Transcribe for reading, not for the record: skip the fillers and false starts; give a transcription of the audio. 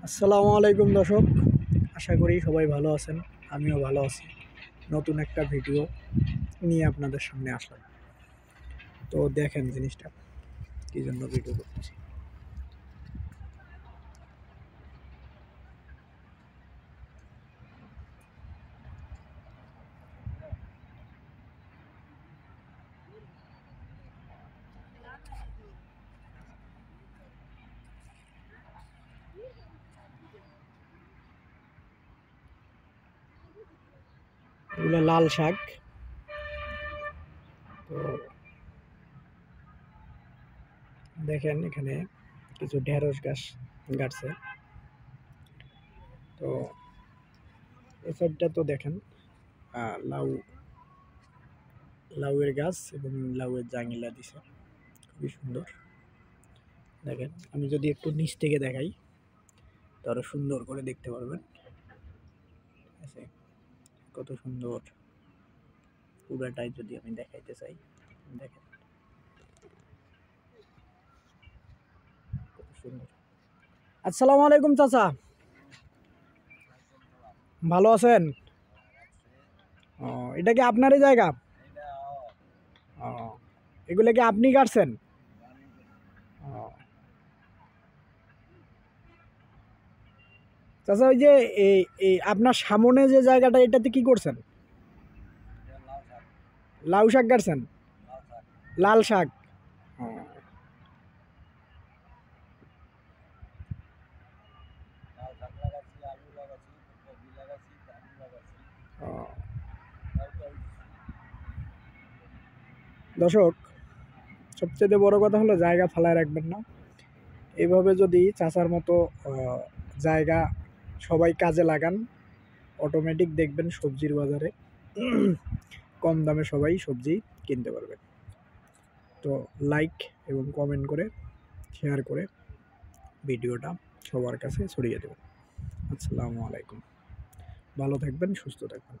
আসসালামু আলাইকুম দর্শক, আশা করি সবাই ভালো আছেন। আমিও ভালো আছি। নতুন একটা ভিডিও নিয়ে আপনাদের সামনে আসলাম। তো দেখেন জিনিসটা কী জন্য ভিডিও করতেছি। এগুলো লাল শাক। তো দেখেন এখানে কিছু ঢেঁড়স গাছ গাড়ছে। তো এই সাইডটা তো দেখেন লাউ লাউয়ের গাছ এবং লাউয়ের জাঙ্গিলা দিছে, খুবই সুন্দর। দেখেন আমি যদি একটু নিচ থেকে দেখাই তো আরো সুন্দর করে দেখতে পারবেন। ঠিক আছে, কত সুন্দর পুরাটাই যদি আমি দেখাইতে চাই, দেখেন কত সুন্দর। আসসালামু আলাইকুম চাচা, ভালো আছেন? ও, এটা কি আপনারই জায়গা? ও, এগুলো কি আপনি কাটছেন? ও, চাচা ওই যে এই এই আপনার সামনে যে জায়গাটা, এটাতে কি করছেন? লাউ শাক কাটছেন? লাল শাক। ও, ও। দর্শক, সবচেয়ে বড় কথা হলো জায়গা ফালায় রাখবেন না। এইভাবে যদি চাচার মতো জায়গা সবাই কাজে লাগান, অটোমেটিক দেখবেন সবজির বাজারে কম দামে সবাই সবজি কিনতে পারবে। তো লাইক এবং কমেন্ট করে শেয়ার করে ভিডিওটা সবার কাছে ছড়িয়ে দেবেন। আসসালামু আলাইকুম, ভালো থাকবেন, সুস্থ থাকবেন।